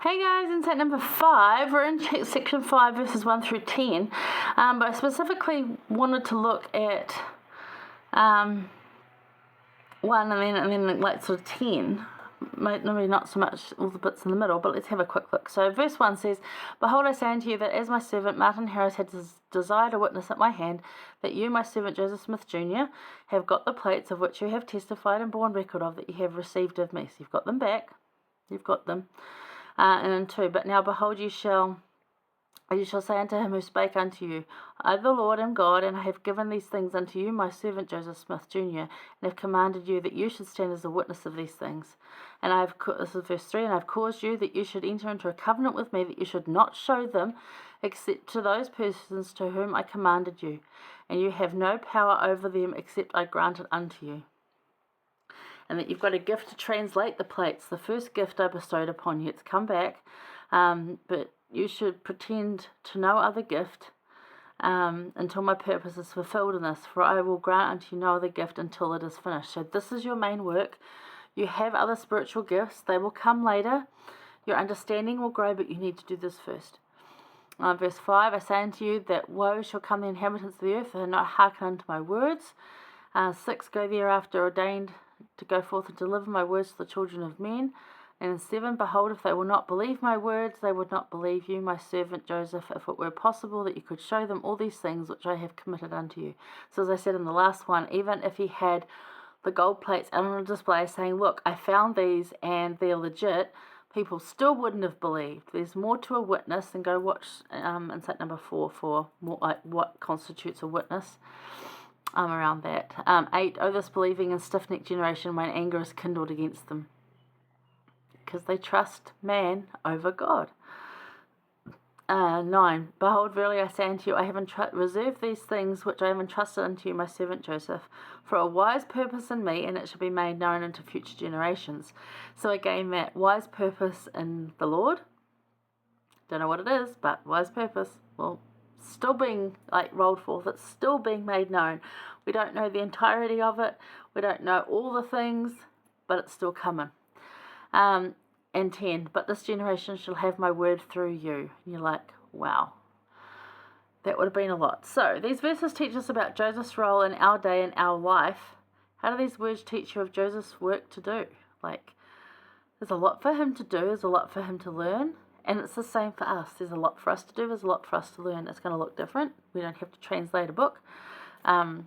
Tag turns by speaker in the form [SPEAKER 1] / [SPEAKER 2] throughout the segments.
[SPEAKER 1] Hey guys, in set number 5, we're in section 5, verses 1 through 10, but I specifically wanted to look at 1 and then like sort of 10. Maybe not so much all the bits in the middle, but let's have a quick look. So verse 1 says, "Behold, I say unto you that as my servant Martin Harris had desired a witness at my hand, that you, my servant Joseph Smith Jr., have got the plates of which you have testified and borne record of that you have received of me." So you've got them back. You've got them. And in 2, "But now behold, you shall say unto him who spake unto you, I the Lord am God, and I have given these things unto you, my servant Joseph Smith Jr., and have commanded you that you should stand as a witness of these things. And this is verse 3, and I have caused you that you should enter into a covenant with me, that you should not show them, except to those persons to whom I commanded you. And you have no power over them, except I grant it unto you. And that you've got a gift to translate the plates. The first gift I bestowed upon you, it's come back, but you should pretend to no other gift until my purpose is fulfilled in this, for I will grant unto you no other gift until it is finished." So this is your main work. You have other spiritual gifts. They will come later. Your understanding will grow, but you need to do this first. Verse 5, "I say unto you that woe shall come the inhabitants of the earth, and not hearken unto my words." 6, "Go thereafter ordained to go forth and deliver my words to the children of men." And 7, "Behold, if they will not believe my words, they would not believe you, my servant Joseph, if it were possible that you could show them all these things which I have committed unto you." So as I said in the last one, even if he had the gold plates out on a display saying, "Look, I found these and they're legit," people still wouldn't have believed. There's more to a witness, and go watch insight number 4 for more like what constitutes a witness. Around that. 8, "Oh, this believing and stiff-necked generation, mine anger is kindled against them, because they trust man over God." 9, "Behold, verily I say unto you, I have reserved these things which I have entrusted unto you, my servant Joseph, for a wise purpose in me, and it shall be made known unto future generations." So again, that wise purpose in the Lord, don't know what it is, but wise purpose, well, still being rolled forth. It's still being made known. We don't know the entirety of it. We don't know all the things, but it's still coming. And 10, "But this generation shall have my word through you." And you're like, wow, that would have been a lot. So these verses teach us about Joseph's role in our day and our life. How do these words teach you of Joseph's work to do? There's a lot for him to do. There's a lot for him to learn. And it's the same for us. There's a lot for us to do. There's a lot for us to learn. It's going to look different. We don't have to translate a book.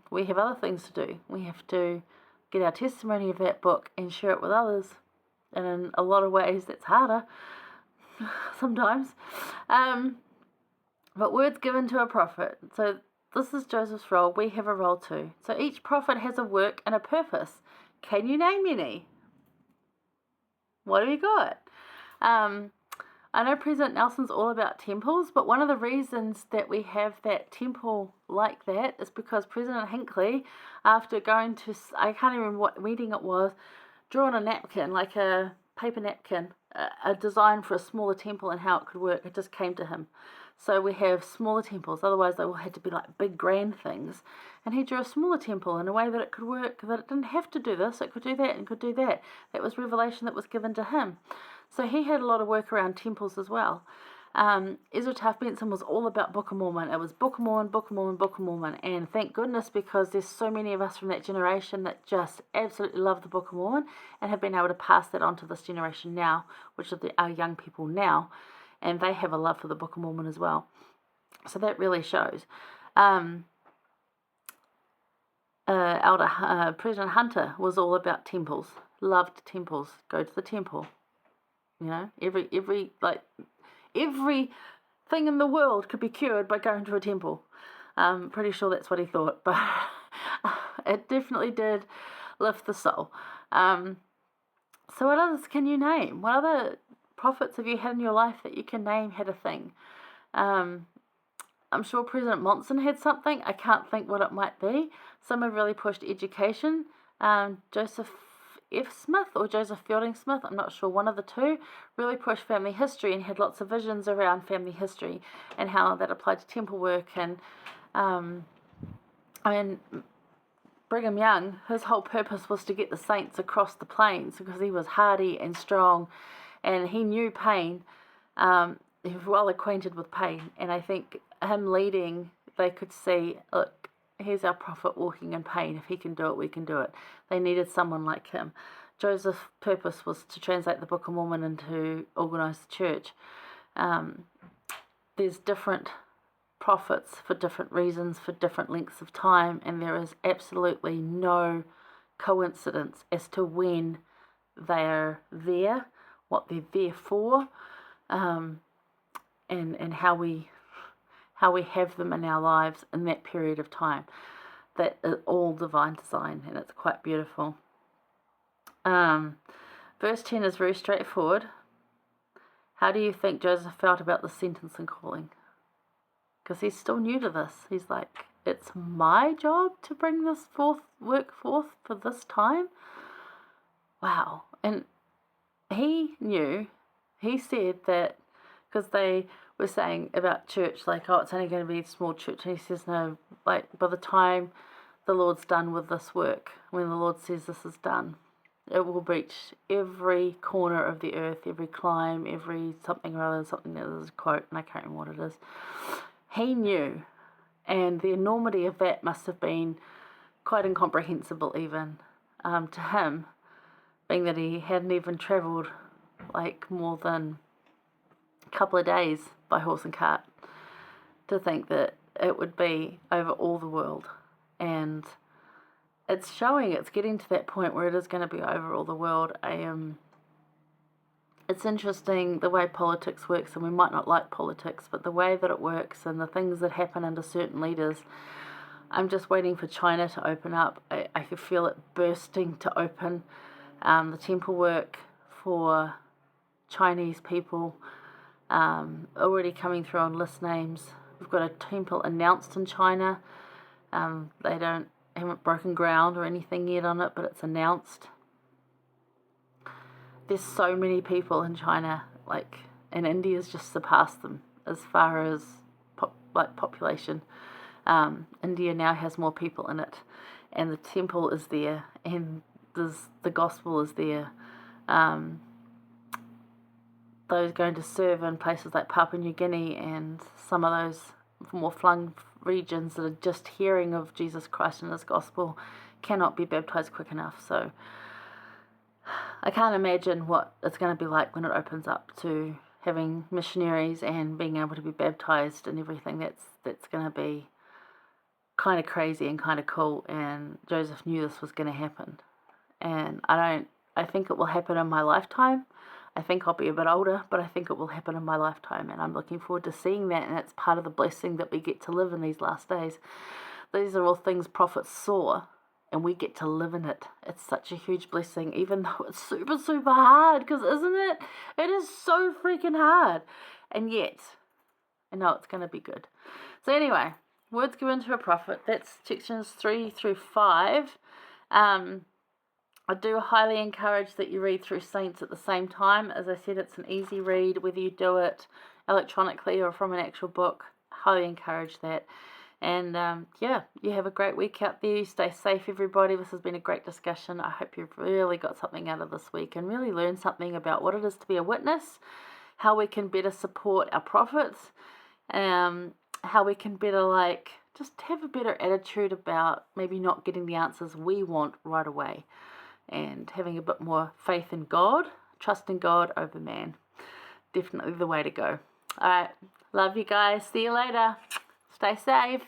[SPEAKER 1] We have other things to do. We have to get our testimony of that book and share it with others. And in a lot of ways, that's harder sometimes. But words given to a prophet. So this is Joseph's role. We have a role too. So each prophet has a work and a purpose. Can you name any? What have you got? I know President Nelson's all about temples, but one of the reasons that we have that temple like that is because President Hinckley, after going to, I can't even remember what meeting it was, drew on a napkin, like a paper napkin, a design for a smaller temple and how it could work. It just came to him. So we have smaller temples, otherwise they all had to be like big grand things. And he drew a smaller temple in a way that it could work, that it didn't have to do this, it could do that and could do that. That was revelation that was given to him. So he had a lot of work around temples as well. Ezra Taft Benson was all about Book of Mormon. It was Book of Mormon, Book of Mormon, Book of Mormon. And thank goodness, because there's so many of us from that generation that just absolutely love the Book of Mormon and have been able to pass that on to this generation now, which are our young people now. And they have a love for the Book of Mormon as well. So that really shows. President Hunter was all about temples. Loved temples. Go to the temple. You know, everything in the world could be cured by going to a temple. I'm pretty sure that's what he thought, but it definitely did lift the soul. So what others can you name? What other prophets have you had in your life that you can name had a thing? I'm sure President Monson had something. I can't think what it might be. Some have really pushed education. Joseph F. Smith or Joseph Fielding Smith, I'm not sure, one of the two, really pushed family history and had lots of visions around family history and how that applied to temple work. And Brigham Young, his whole purpose was to get the saints across the plains because he was hardy and strong and he knew pain He's well acquainted with pain, and I think him leading, they could see, look, here's our prophet walking in pain. If he can do it, we can do it. They needed someone like him. Joseph's purpose was to translate the Book of Mormon and to organize the church. There's different prophets for different reasons, for different lengths of time, and there is absolutely no coincidence as to when they're there, what they're there for, and how we have them in our lives in that period of time. That is all divine design, and it's quite beautiful. Verse 10 is very straightforward. How do you think Joseph felt about the sentence and calling? Because he's still new to this. He's like, it's my job to bring this work forth for this time? Wow. And he knew, he said that, because they were saying about church, like, oh, it's only going to be a small church. And he says, no, like, by the time the Lord's done with this work, when the Lord says this is done, it will reach every corner of the earth, every clime, every something or other, something that is a quote, and I can't remember what it is. He knew, and the enormity of that must have been quite incomprehensible even to him, being that he hadn't even travelled like more than a couple of days by horse and cart, to think that it would be over all the world. And it's showing, it's getting to that point where it is going to be over all the world. It's interesting the way politics works, and we might not like politics, but the way that it works and the things that happen under certain leaders, I'm just waiting for China to open up. I could feel it bursting to open. The temple work for Chinese people already coming through on list names. We've got a temple announced in China. They haven't broken ground or anything yet on it, but it's announced. There's so many people in China, and India's just surpassed them as far as population. India now has more people in it, and the temple is there, and the gospel is there. Those going to serve in places like Papua New Guinea and some of those more flung regions that are just hearing of Jesus Christ and his gospel cannot be baptized quick enough. So I can't imagine what it's going to be like when it opens up to having missionaries and being able to be baptized and everything. That's going to be kind of crazy and kind of cool, and Joseph knew this was going to happen. And I think it will happen in my lifetime. I think I'll be a bit older, but I think it will happen in my lifetime, and I'm looking forward to seeing that, and it's part of the blessing that we get to live in these last days. These are all things prophets saw, and we get to live in it. It's such a huge blessing, even though it's super, super hard, because isn't it? It is so freaking hard, and yet, I know it's going to be good. So anyway, words given to a prophet, that's sections 3 through 5. I do highly encourage that you read through Saints at the same time. As I said, it's an easy read, whether you do it electronically or from an actual book. Highly encourage that. And you have a great week out there. You stay safe, everybody. This has been a great discussion. I hope you've really got something out of this week and really learned something about what it is to be a witness, how we can better support our prophets, how we can better just have a better attitude about maybe not getting the answers we want right away, and having a bit more faith in God, trusting God over man. Definitely the way to go. All right. Love you guys. See you later. Stay safe.